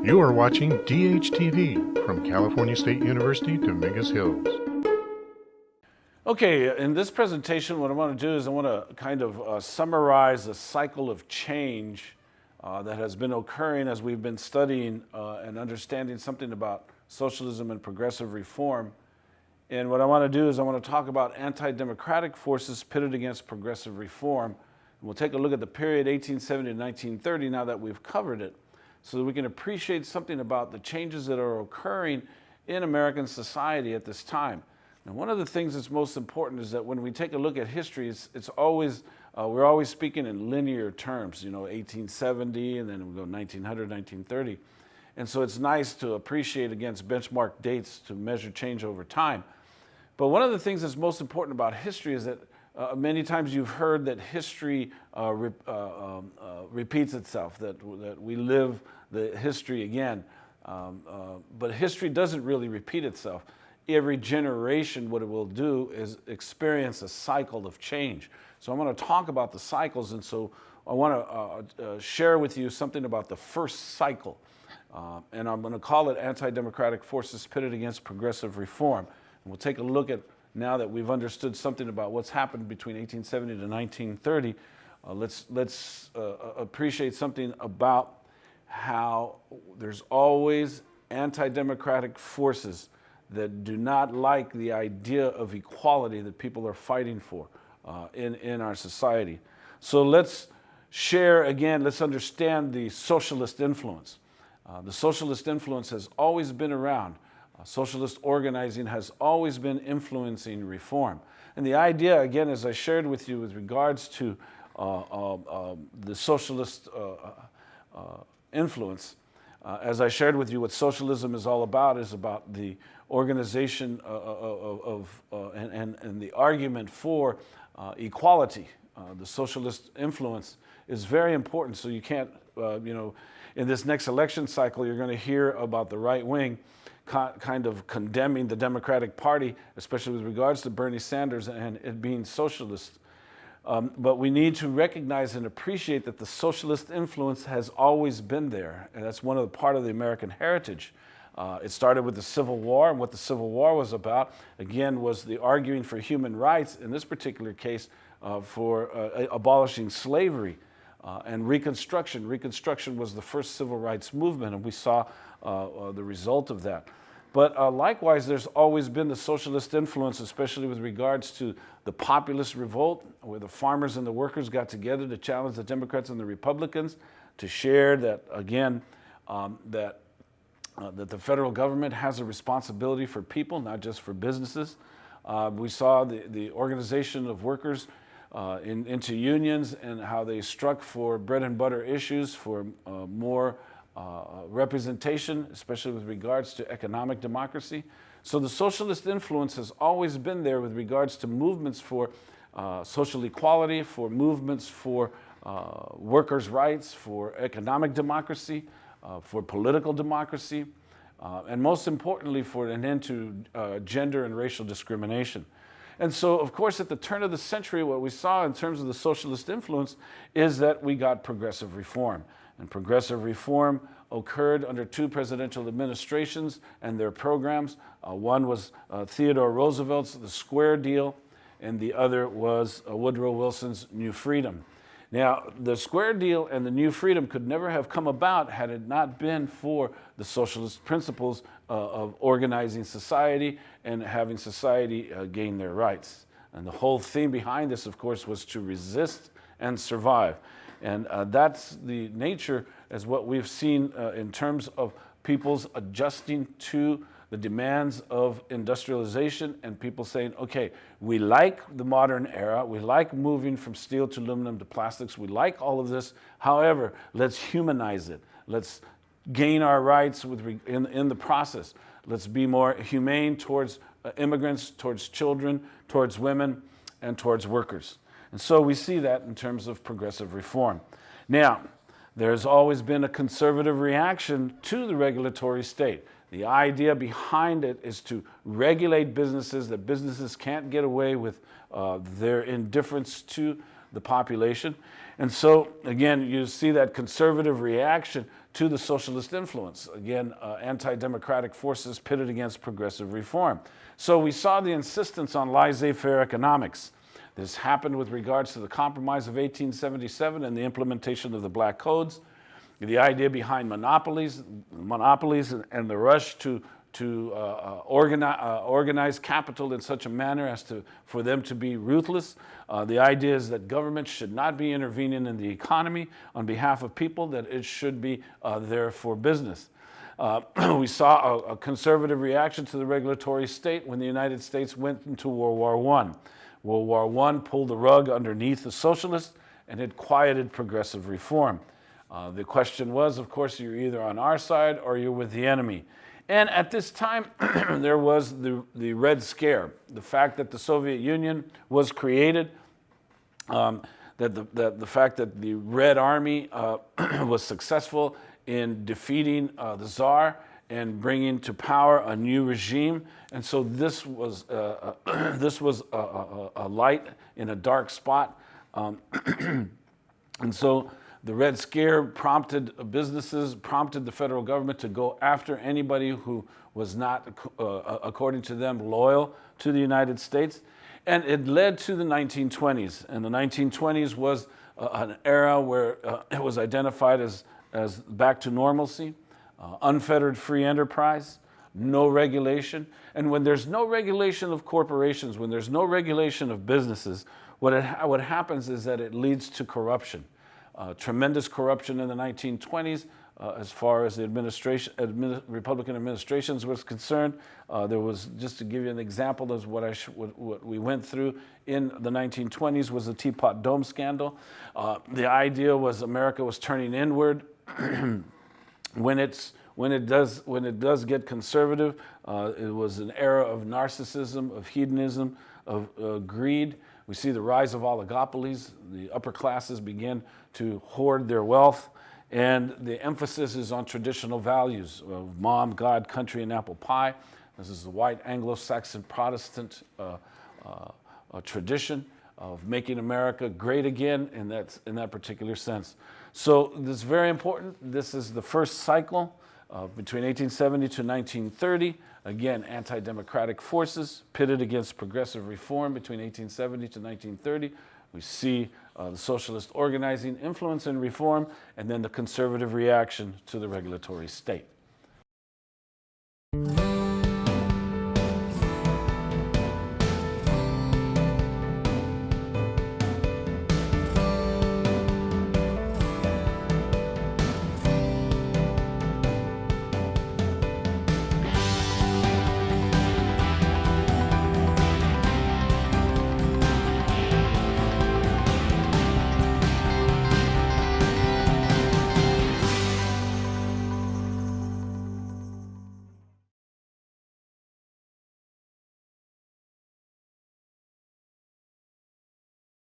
You are watching DHTV from California State University, Dominguez Hills. Okay, in this presentation, what I want to do is I want to kind of summarize the cycle of change that has been occurring as we've been studying and understanding something about socialism and progressive reform. And what I want to do is I want to talk about anti-democratic forces pitted against progressive reform. And we'll take a look at the period 1870 to 1930 now that we've covered it, so that we can appreciate something about the changes that are occurring in American society at this time. Now, one of the things that's most important is that when we take a look at history, it's always, we're always speaking in linear terms, 1870, and then we go 1900, 1930. And so it's nice to appreciate against benchmark dates to measure change over time. But one of the things that's most important about history is that many times you've heard that history repeats itself, that we live the history again. But history doesn't really repeat itself. Every generation, what it will do is experience a cycle of change. So I'm going to talk about the cycles, and so I want to share with you something about the first cycle. And I'm going to call it anti-democratic forces pitted against progressive reform. And we'll take a look at, now that we've understood something about what's happened between 1870 to 1930, let's appreciate something about how there's always anti-democratic forces that do not like the idea of equality that people are fighting for in our society. So let's share again, let's understand the socialist influence. The socialist influence has always been around. Socialist organizing has always been influencing reform. And the idea, again, as I shared with you with regards to the socialist influence, as I shared with you what socialism is all about, is about the organization and the argument for equality. The socialist influence is very important, so you can't, in this next election cycle, you're going to hear about the right wing kind of condemning the Democratic Party, especially with regards to Bernie Sanders and it being socialist. But we need to recognize and appreciate that the socialist influence has always been there, and that's one of the part of the American heritage. It started with the Civil War, and what the Civil War was about, again, was the arguing for human rights, in this particular case, for abolishing slavery and Reconstruction. Reconstruction was the first civil rights movement, and we saw the result of that. But likewise, there's always been the socialist influence, especially with regards to the populist revolt, where the farmers and the workers got together to challenge the Democrats and the Republicans, to share that, again, that the federal government has a responsibility for people, not just for businesses. We saw the organization of workers into unions and how they struck for bread and butter issues, for more representation, especially with regards to economic democracy. So the socialist influence has always been there with regards to movements for social equality, for movements for workers' rights, for economic democracy, for political democracy, and most importantly, for an end to gender and racial discrimination. And so, of course, at the turn of the century, what we saw in terms of the socialist influence is that we got progressive reform. And progressive reform occurred under two presidential administrations and their programs. One was Theodore Roosevelt's The Square Deal, and the other was Woodrow Wilson's New Freedom. Now, the Square Deal and the New Freedom could never have come about had it not been for the socialist principles of organizing society and having society gain their rights. And the whole theme behind this, of course, was to resist and survive. And that's the nature as what we've seen in terms of people's adjusting to the demands of industrialization and people saying, okay, we like the modern era, we like moving from steel to aluminum to plastics, we like all of this, however, let's humanize it. Let's gain our rights in the process. Let's be more humane towards immigrants, towards children, towards women, and towards workers. And so we see that in terms of progressive reform. Now, there's always been a conservative reaction to the regulatory state. The idea behind it is to regulate businesses, that businesses can't get away with their indifference to the population. And so, again, you see that conservative reaction to the socialist influence. Again, anti-democratic forces pitted against progressive reform. So we saw the insistence on laissez-faire economics. This happened with regards to the Compromise of 1877 and the implementation of the Black Codes. The idea behind monopolies and the rush to organize capital in such a manner as for them to be ruthless. The idea is that government should not be intervening in the economy on behalf of people, that it should be there for business. We saw a conservative reaction to the regulatory state when the United States went into World War I. World War I pulled the rug underneath the socialists, and it quieted progressive reform. The question was, of course, you're either on our side or you're with the enemy. And at this time, there was the Red Scare, the fact that the Soviet Union was created, that the fact that the Red Army was successful in defeating the Tsar and bringing to power a new regime. And so this was a light in a dark spot. And so the Red Scare prompted businesses, prompted the federal government to go after anybody who was not, according to them, loyal to the United States. And it led to the 1920s. And the 1920s was an era where it was identified as back to normalcy, unfettered free enterprise, no regulation. And when there's no regulation of corporations, when there's no regulation of businesses, what happens is that it leads to corruption. Tremendous corruption in the 1920s as far as the Republican administrations was concerned. There was, just to give you an example of what we went through in the 1920s, was the Teapot Dome scandal. The idea was America was turning inward. When it does get conservative, it was an era of narcissism, of hedonism, of greed. We see the rise of oligopolies. The upper classes begin to hoard their wealth, and the emphasis is on traditional values of mom, God, country, and apple pie. This is the white Anglo-Saxon Protestant tradition of making America great again in that particular sense. So this is very important. This is the first cycle between 1870 to 1930. Again, anti-democratic forces pitted against progressive reform between 1870 to 1930. We see the socialist organizing influence and reform, and then the conservative reaction to the regulatory state.